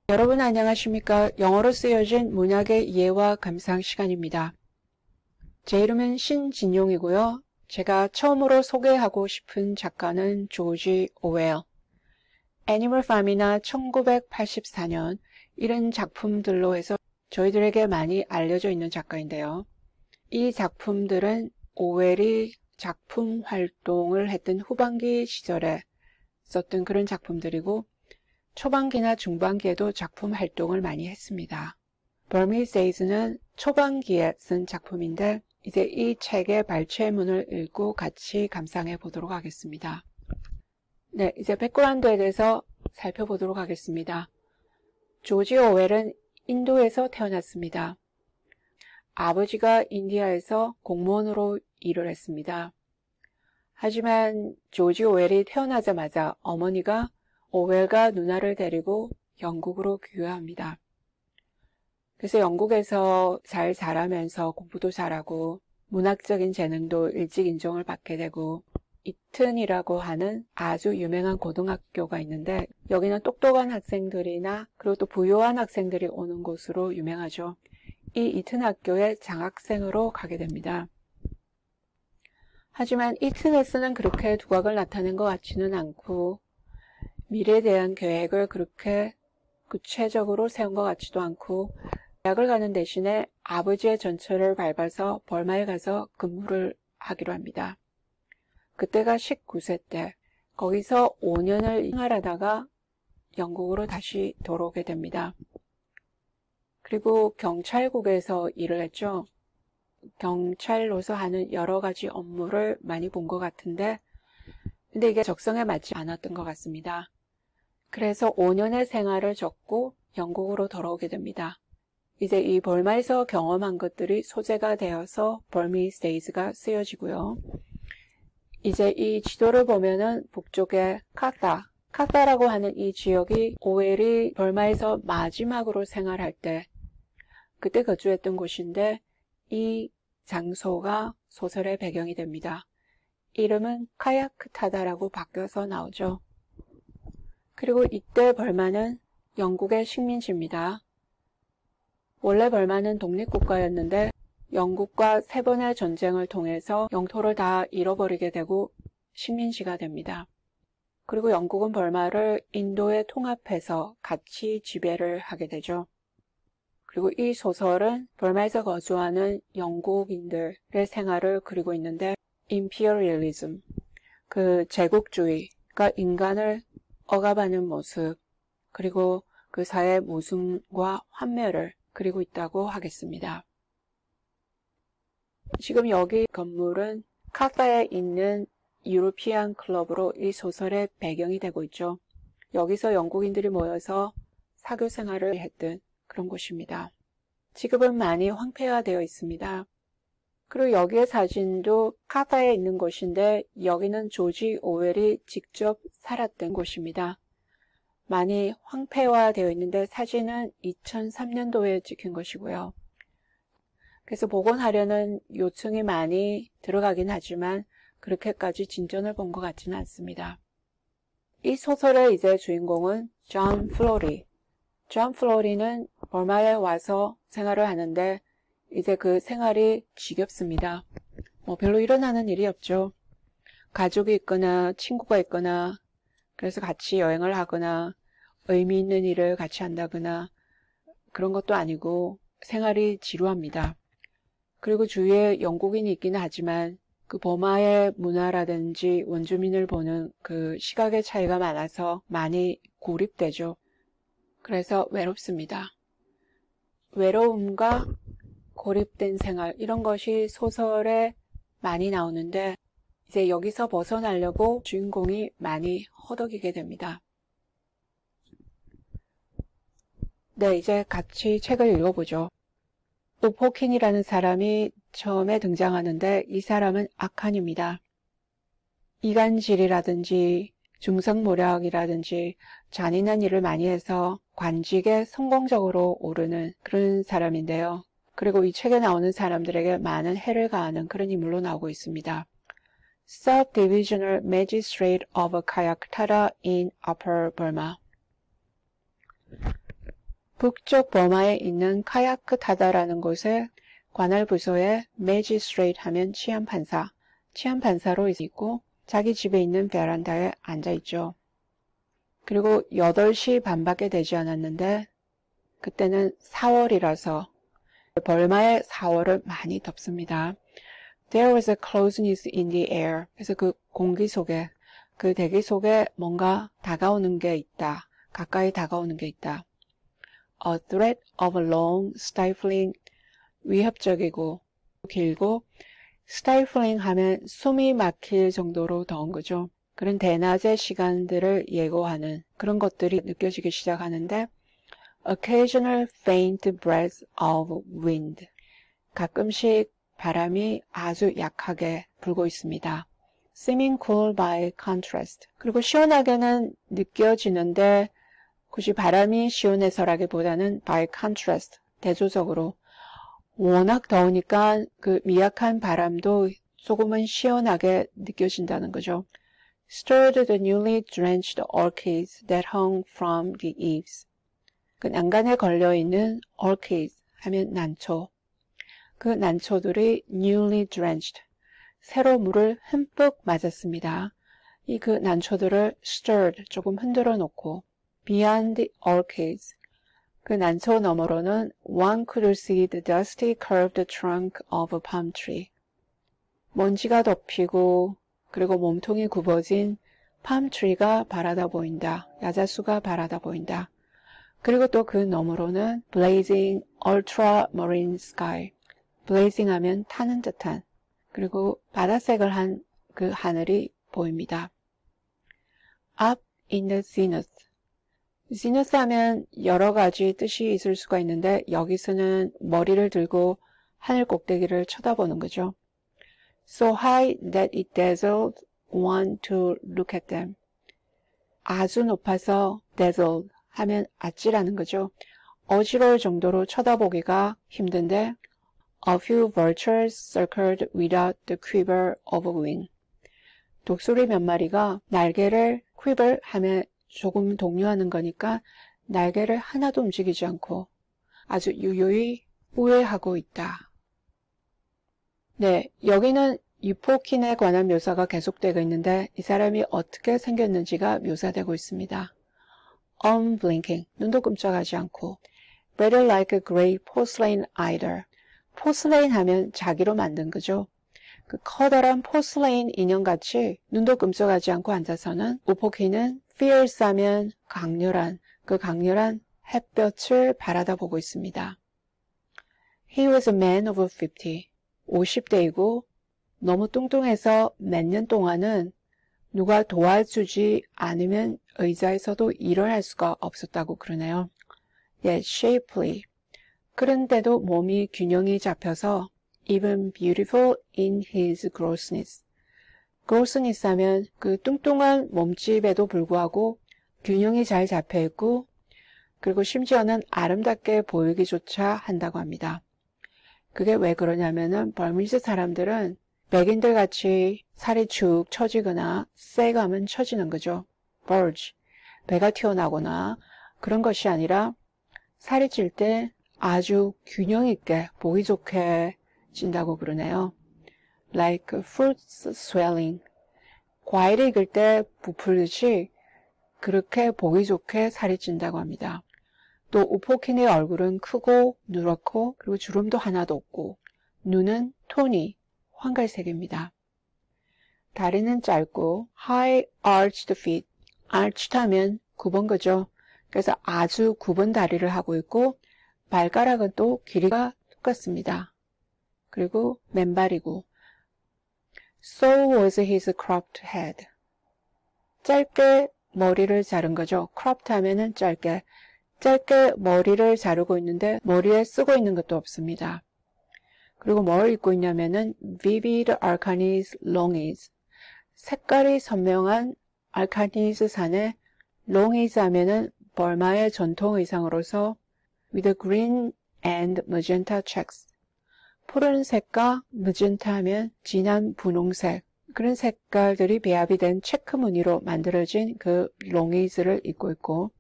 여러분 안녕하십니까? 영어로 쓰여진 문학의 이해와 감상 시간입니다. 제 이름은 신진용이고요. 제가 처음으로 소개하고 싶은 작가는 조지 오웰. 애니멀 팜이나 1984년 이런 작품들로 해서 저희들에게 많이 알려져 있는 작가인데요. 이 작품들은 오웰이 작품 활동을 했던 후반기 시절에 썼던 그런 작품들이고 초반기나 중반기에도 작품 활동을 많이 했습니다. Burmese Days는 초반기에 쓴 작품인데 이제 이 책의 발췌문을 읽고 같이 감상해 보도록 하겠습니다. 네, 이제 백그라운드에 대해서 살펴보도록 하겠습니다. 조지 오웰은 인도에서 태어났습니다. 아버지가 인디아에서 공무원으로 일을 했습니다. 하지만 조지 오웰이 태어나자마자 어머니가 오웰과 누나를 데리고 영국으로 귀화합니다. 그래서 영국에서 잘 자라면서 공부도 잘하고 문학적인 재능도 일찍 인정을 받게 되고 이튼이라고 하는 아주 유명한 고등학교가 있는데 여기는 똑똑한 학생들이나 그리고 또 부유한 학생들이 오는 곳으로 유명하죠. 이 이튼 학교에 장학생으로 가게 됩니다. 하지만 이튼에서는 그렇게 두각을 나타낸 것 같지는 않고 미래에 대한 계획을 그렇게 구체적으로 세운 것 같지도 않고 대학을 가는 대신에 아버지의 전철을 밟아서 벌마에 가서 근무를 하기로 합니다. 그때가 19세 때 거기서 5년을 생활하다가 영국으로 다시 돌아오게 됩니다. 그리고 경찰국에서 일을 했죠. 경찰로서 하는 여러 가지 업무를 많이 본 것 같은데 근데 이게 적성에 맞지 않았던 것 같습니다. 그래서 5년의 생활을 접고 영국으로 돌아오게 됩니다. 이제 이 벌마에서 경험한 것들이 소재가 되어서 Burmese Days가 쓰여지고요. 이제 이 지도를 보면은 북쪽에 카타라고 하는 이 지역이 오웰이 벌마에서 마지막으로 생활할 때 그때 거주했던 곳인데 이 장소가 소설의 배경이 됩니다. 이름은 카야크타다라고 바뀌어서 나오죠. 그리고 이때 벌마는 영국의 식민지입니다. 원래 벌마는 독립국가였는데 영국과 3번의 전쟁을 통해서 영토를 다 잃어버리게 되고 식민지가 됩니다. 그리고 영국은 벌마를 인도에 통합해서 같이 지배를 하게 되죠. 그리고 이 소설은 벌마에서 거주하는 영국인들의 생활을 그리고 있는데 임피어리얼리즘, 그 제국주의가 인간을 억압하는 모습, 그리고 그 사회의 모순과 환멸을 그리고 있다고 하겠습니다. 지금 여기 건물은 카타에 있는 유로피안 클럽으로 이 소설의 배경이 되고 있죠. 여기서 영국인들이 모여서 사교 생활을 했던 그런 곳입니다. 지금은 많이 황폐화되어 있습니다. 그리고 여기의 사진도 카타에 있는 곳인데 여기는 조지 오웰이 직접 살았던 곳입니다. 많이 황폐화되어 있는데 사진은 2003년도에 찍힌 것이고요. 그래서 복원하려는 요청이 많이 들어가긴 하지만 그렇게까지 진전을 본 것 같지는 않습니다. 이 소설의 이제 주인공은 존 플로리. 존 플로리는 벌마에 와서 생활을 하는데 이제 그 생활이 지겹습니다. 별로 일어나는 일이 없죠. 가족이 있거나 친구가 있거나 그래서 같이 여행을 하거나 의미 있는 일을 같이 한다거나 그런 것도 아니고 생활이 지루합니다. 그리고 주위에 영국인이 있기는 하지만 그 버마의 문화라든지 원주민을 보는 그 시각의 차이가 많아서 많이 고립되죠. 그래서 외롭습니다. 외로움과 고립된 생활 이런 것이 소설에 많이 나오는데 이제 여기서 벗어나려고 주인공이 많이 허덕이게 됩니다. 네, 이제 같이 책을 읽어보죠. 우포킨이라는 사람이 처음에 등장하는데 이 사람은 악한입니다. 이간질이라든지 중성모략이라든지 잔인한 일을 많이 해서 관직에 성공적으로 오르는 그런 사람인데요. 그리고 이 책에 나오는 사람들에게 많은 해를 가하는 그런 인물로 나오고 있습니다. Sub-Divisional Magistrate of Kayaktara in Upper Burma. 북쪽 버마에 있는 카야크 타다라는 곳에 관할 부서에 매지스트레이트 하면 치안판사로 있고 자기 집에 있는 베란다에 앉아있죠. 그리고 8시 반밖에 되지 않았는데 그때는 4월이라서 벌마의 4월은 많이 덥습니다. There was a closeness in the air. 그래서 그 공기 속에, 그 대기 속에 뭔가 다가오는 게 있다. 가까이 다가오는 게 있다. A threat of a long, stifling, 위협적이고 길고 stifling 하면 숨이 막힐 정도로 더운 거죠. 그런 대낮의 시간들을 예고하는 그런 것들이 느껴지기 시작하는데 occasional faint breath of wind. 가끔씩 바람이 아주 약하게 불고 있습니다. Seeming cool by contrast. 그리고 시원하게는 느껴지는데 굳이 바람이 시원해서라기보다는 by contrast, 대조적으로 워낙 더우니까 그 미약한 바람도 조금은 시원하게 느껴진다는 거죠. Stirred the newly drenched orchids that hung from the eaves. 그 난간에 걸려있는 orchids 하면 난초. 그 난초들이 newly drenched, 새로 물을 흠뻑 맞았습니다. 그 난초들을 stirred, 조금 흔들어 놓고 beyond the orchids, 그 난초 너머로는 one could see the dusty curved trunk of a palm tree. 먼지가 덮이고 그리고 몸통이 굽어진 팜트리가 바라다 보인다. 야자수가 바라다 보인다. 그리고 또 그 너머로는 blazing ultramarine sky. blazing 하면 타는 듯한, 그리고 바다색을 한 그 하늘이 보입니다. up in the zenith. zenith 하면 여러 가지 뜻이 있을 수가 있는데 여기서는 머리를 들고 하늘 꼭대기를 쳐다보는 거죠. So high that it dazzled one to look at them. 아주 높아서 dazzled 하면 아찔하는 거죠. 어지러울 정도로 쳐다보기가 힘든데 A few vultures circled without the quiver of a wing. 독수리 몇 마리가 날개를 quiver 하면 조금 동요하는 거니까 날개를 하나도 움직이지 않고 아주 유유히 우회하고 있다. 네, 여기는 유포킨에 관한 묘사가 계속되고 있는데 이 사람이 어떻게 생겼는지가 묘사되고 있습니다. Unblinking, 눈도 끔찍하지 않고 Rather like a great porcelain idol. 포슬레인 하면 자기로 만든 거죠. 그 커다란 포슬레인 인형같이 눈도 끔찍하지 않고 앉아서는 우포키는 fierce 하면 강렬한, 그 강렬한 햇볕을 바라다 보고 있습니다. He was a man over 50. 50대이고 너무 뚱뚱해서 몇 년 동안은 누가 도와주지 않으면 의자에서도 일어날 수가 없었다고 그러네요. Yet shapely. 그런데도 몸이 균형이 잡혀서 even beautiful in his grossness. grossness 하면 그 뚱뚱한 몸집에도 불구하고 균형이 잘 잡혀있고 그리고 심지어는 아름답게 보이기조차 한다고 합니다. 그게 왜 그러냐면은 버미즈 사람들은 백인들 같이 살이 축 처지거나 세가면 처지는 거죠. bulge, 배가 튀어나오거나 그런 것이 아니라 살이 찔 때 아주 균형 있게 보기 좋게 찐다고 그러네요. Like fruits swelling. 과일이 익을 때 부풀듯이 그렇게 보기 좋게 살이 찐다고 합니다. 또 우포킨의 얼굴은 크고 누렇고 그리고 주름도 하나도 없고 눈은 톤이 황갈색입니다. 다리는 짧고 high arched feet. arched 하면 굽은 거죠. 그래서 아주 굽은 다리를 하고 있고 발가락은 또 길이가 똑같습니다. 그리고 맨발이고 So was his cropped head. 짧게 머리를 자른 거죠. cropped 하면은 짧게 머리를 자르고 있는데 머리에 쓰고 있는 것도 없습니다. 그리고 뭘 입고 있냐면은 vivid arcanis longies. 색깔이 선명한 알카니스 산의 longies 하면은 벌마의 전통 의상으로서 with green and magenta checks. 푸른색과 magenta 하면 진한 분홍색. 그런 색깔들이 배합이 된 체크 무늬로 만들어진 그 longies를 입고 있고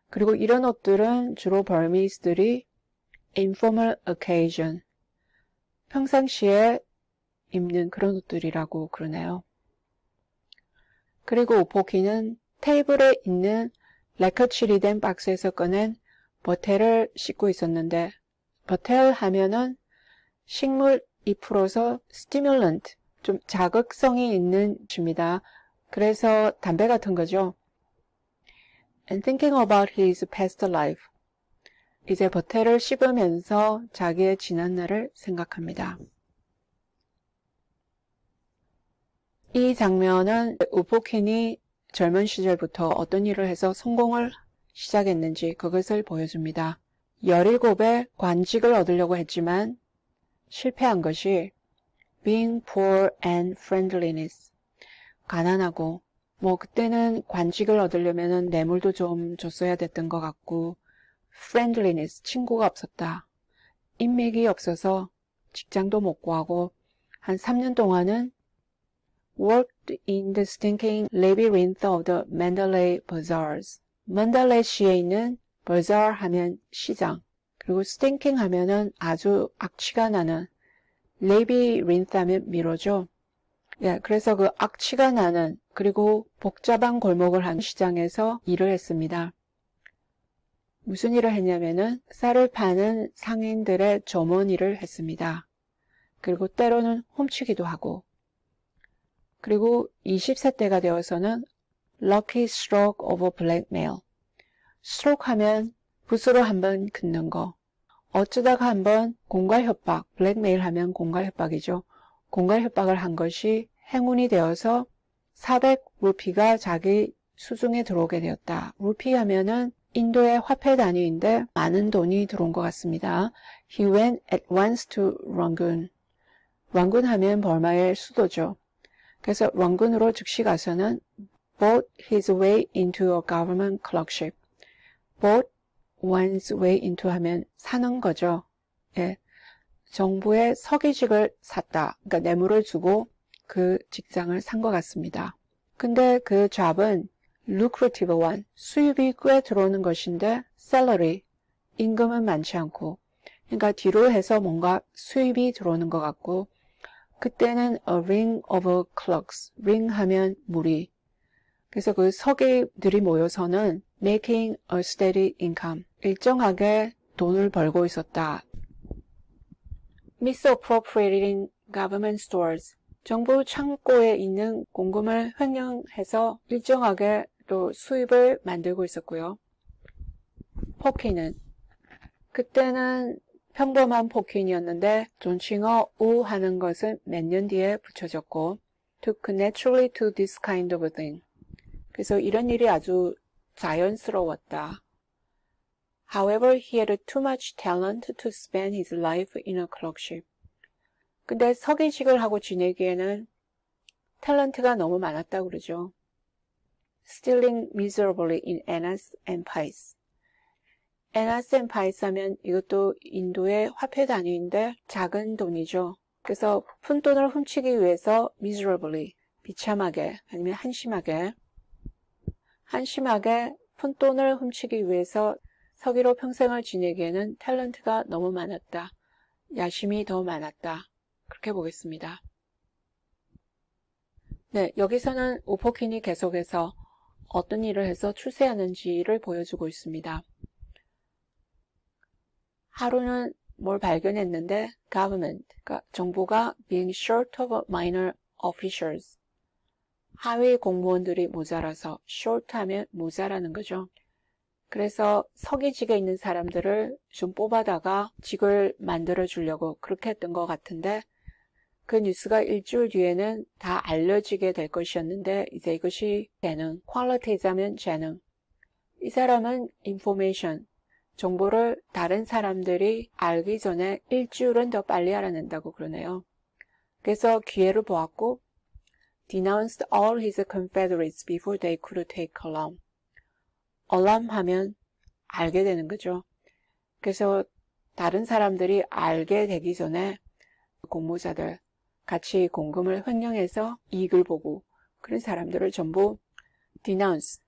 그리고 이런 옷들은 주로 버미스들이 informal occasion, 평상시에 입는 그런 옷들이라고 그러네요. 그리고 오포키는 테이블에 있는 레커 처리된 박스에서 꺼낸 버텔을 씻고 있었는데, 버텔 하면은 식물 잎으로서 스티뮬런트, 좀 자극성이 있는 것입니다. 그래서 담배 같은 거죠. And thinking about his past life. 이제 버텔을 씹으면서 자기의 지난 날을 생각합니다. 이 장면은 우포킨이 젊은 시절부터 어떤 일을 해서 성공을 시작했는지 그것을 보여줍니다. 17에 관직을 얻으려고 했지만 실패한 것이 being poor and friendliness, 가난하고, 그때는 관직을 얻으려면 뇌물도 좀 줬어야 됐던 것 같고, friendliness, 친구가 없었다. 인맥이 없어서 직장도 못 구하고 한 3년 동안은 worked in the stinking labyrinth of the Mandalay bazaars. 만달레시에 있는 bazaar 하면 시장, 그리고 stinking 하면은 아주 악취가 나는, labyrinth 하면 미로죠. 예, 그래서 그 악취가 나는 그리고 복잡한 골목을 한 시장에서 일을 했습니다. 무슨 일을 했냐면은 쌀을 파는 상인들의 점원 일을 했습니다. 그리고 때로는 훔치기도 하고, 그리고 20세 때가 되어서는 lucky stroke of blackmail. stroke 하면 붓으로 한번 긋는 거. 어쩌다가 한번 공갈 협박, blackmail 하면 공갈 협박이죠. 공갈 협박을 한 것이 행운이 되어서 400루피가 자기 수중에 들어오게 되었다. 루피 하면은 인도의 화폐 단위인데 많은 돈이 들어온 것 같습니다. He went at once to Rangoon. 랑군 하면 버마의 수도죠. 그래서 랑군으로 즉시 가서는 bought his way into a government clerkship. bought one's way into 하면 사는 거죠. 예. 정부의 서기직을 샀다. 그러니까 뇌물을 주고 그 직장을 산 것 같습니다. 근데 그 잡은 lucrative one, 수입이 꽤 들어오는 것인데 salary, 임금은 많지 않고, 그러니까 뒤로 해서 뭔가 수입이 들어오는 것 같고, 그때는 a ring of clerks, ring 하면 무리. 그래서 그 서기들이 모여서는 making a steady income, 일정하게 돈을 벌고 있었다. misappropriating government stores, 정부 창고에 있는 공금을 횡령해서 일정하게 또 수입을 만들고 있었고요. 포키는, 그때는 평범한 포킨이었는데 존칭어 우 하는 것은 몇 년 뒤에 붙여졌고 took naturally to this kind of thing. 그래서 이런 일이 아주 자연스러웠다. However, he had too much talent to spend his life in a clerkship. 근데 서기직을 하고 지내기에는 탤런트가 너무 많았다고 그러죠. Stealing miserably in Annas and Pice. Annas and Pice 하면 이것도 인도의 화폐 단위인데 작은 돈이죠. 그래서 푼돈을 훔치기 위해서 miserably, 비참하게 아니면 한심하게 푼돈을 훔치기 위해서 서기로 평생을 지내기에는 탤런트가 너무 많았다. 야심이 더 많았다. 그렇게 보겠습니다. 네, 여기서는 오포킨이 계속해서 어떤 일을 해서 출세하는지를 보여주고 있습니다. 하루는 뭘 발견했는데 government, 그러니까 정부가 being short of minor officials, 하위 공무원들이 모자라서, short 하면 모자라는 거죠. 그래서 서기직에 있는 사람들을 좀 뽑아다가 직을 만들어 주려고 그렇게 했던 것 같은데 그 뉴스가 일주일 뒤에는 다 알려지게 될 것이었는데 이제 이것이 재능, 퀄리티자면 재능. 이 사람은 information, 정보를 다른 사람들이 알기 전에 일주일은 더 빨리 알아낸다고 그러네요. 그래서 기회를 보았고 denounced all his confederates before they could take alarm. alarm 하면 알게 되는 거죠. 그래서 다른 사람들이 알게 되기 전에 공모자들 같이 공금을 횡령해서 이익을 보고 그런 사람들을 전부 denounce,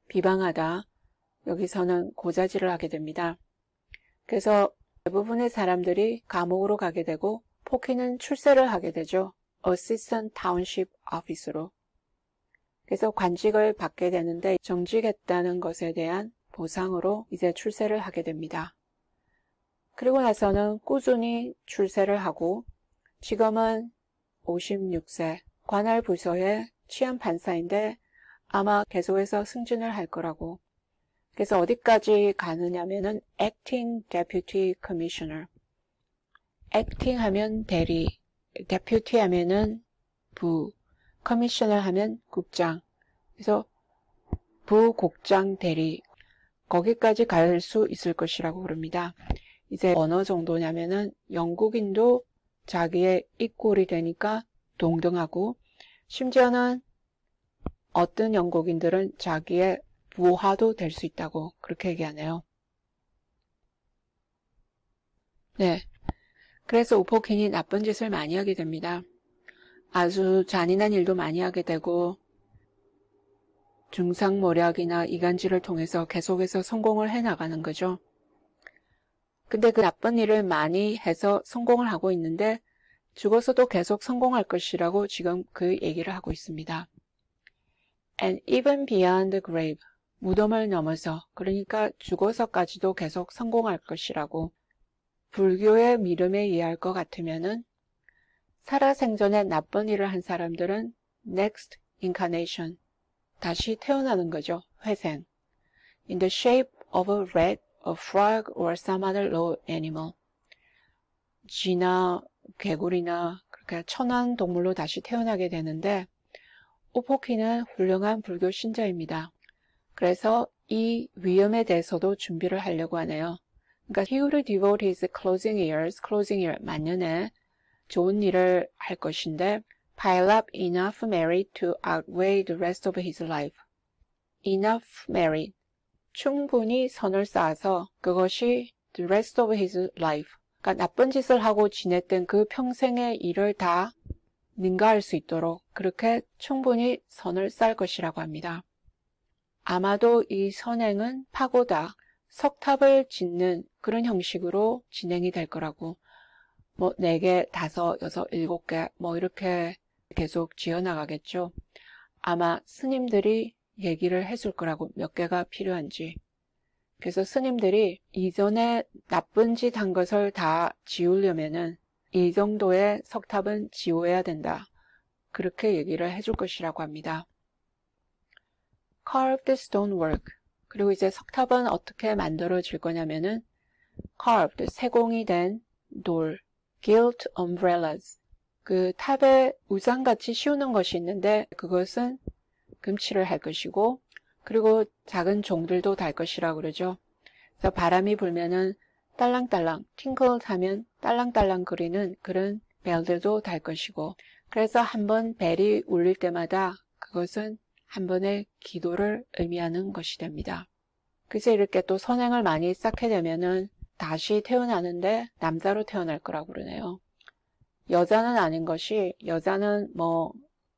비방하다, 여기서는 고자질을 하게 됩니다. 그래서 대부분의 사람들이 감옥으로 가게 되고 포키는 출세를 하게 되죠. Assistant Township Officer로. 그래서 관직을 받게 되는데 정직했다는 것에 대한 보상으로 이제 출세를 하게 됩니다. 그리고 나서는 꾸준히 출세를 하고 지금은 56세 관할 부서의 치안 판사인데 아마 계속해서 승진을 할 거라고. 그래서 어디까지 가느냐면은 Acting Deputy Commissioner. Acting 하면 대리, Deputy 하면은 부, Commissioner 하면 국장. 그래서 부국장 대리. 거기까지 갈 수 있을 것이라고 그럽니다. 이제 어느 정도냐면은 영국인도 자기의 이꼴이 되니까 동등하고 심지어는 어떤 영국인들은 자기의 부하도 될 수 있다고 그렇게 얘기하네요. 네, 그래서 우포킨이 나쁜 짓을 많이 하게 됩니다. 아주 잔인한 일도 많이 하게 되고 중상모략이나 이간질을 통해서 계속해서 성공을 해나가는 거죠. 근데 그 나쁜 일을 많이 해서 성공을 하고 있는데 죽어서도 계속 성공할 것이라고 지금 그 얘기를 하고 있습니다. And even beyond the grave, 무덤을 넘어서, 그러니까 죽어서까지도 계속 성공할 것이라고. 불교의 믿음에 의할 것 같으면은 살아생전에 나쁜 일을 한 사람들은 next incarnation, 다시 태어나는 거죠. 회생. In the shape of a rat, a frog, or some other low animal. 쥐나 개구리나 그렇게 천한 동물로 다시 태어나게 되는데 우포키는 훌륭한 불교 신자입니다. 그래서 이 위험에 대해서도 준비를 하려고 하네요. 그러니까 he would devote his closing year, 만년에 좋은 일을 할 것인데 pile up enough merit to outweigh the rest of his life. enough merit, 충분히 선을 쌓아서 그것이 the rest of his life, 그러니까 나쁜 짓을 하고 지냈던 그 평생의 일을 다 능가할 수 있도록 그렇게 충분히 선을 쌓을 것이라고 합니다. 아마도 이 선행은 파고다, 석탑을 짓는 그런 형식으로 진행이 될 거라고. 뭐 4개, 5, 6, 7개 뭐 이렇게 계속 지어나가겠죠. 아마 스님들이 얘기를 해줄 거라고 몇 개가 필요한지. 그래서 스님들이 이전에 나쁜 짓 한 것을 다 지우려면은 이 정도의 석탑은 지워야 된다. 그렇게 얘기를 해줄 것이라고 합니다. Carved stonework. 그리고 이제 석탑은 어떻게 만들어질 거냐면은 carved, 세공이 된 돌, gilt umbrellas. 그 탑에 우산같이 씌우는 것이 있는데 그것은 금칠을 할 것이고 그리고 작은 종들도 달 것이라고 그러죠. 그래서 바람이 불면은 딸랑딸랑, 팅클 하면 딸랑딸랑 거리는 그런 벨들도 달 것이고 그래서 한번 벨이 울릴 때마다 그것은 한 번의 기도를 의미하는 것이 됩니다. 그래서 이렇게 또 선행을 많이 쌓게 되면은 다시 태어나는데 남자로 태어날 거라고 그러네요. 여자는 아닌 것이 여자는 뭐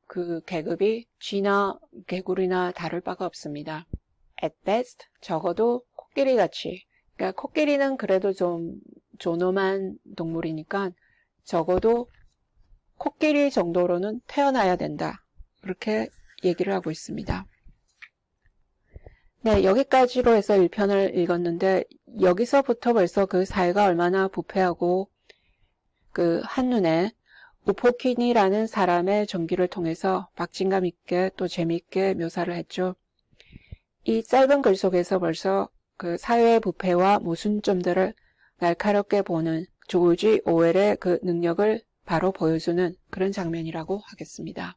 그 계급이 쥐나 개구리나 다를 바가 없습니다. At best 적어도 코끼리같이, 그러니까 코끼리는 그래도 좀 존엄한 동물이니까 적어도 코끼리 정도로는 태어나야 된다. 그렇게 얘기를 하고 있습니다. 네, 여기까지로 해서 1편을 읽었는데 여기서부터 벌써 그 사회가 얼마나 부패하고 그 한눈에 우포킨이라는 사람의 전기를 통해서 박진감 있게 또 재미있게 묘사를 했죠. 이 짧은 글 속에서 벌써 그 사회의 부패와 모순점들을 날카롭게 보는 조지 오웰의 그 능력을 바로 보여주는 그런 장면이라고 하겠습니다.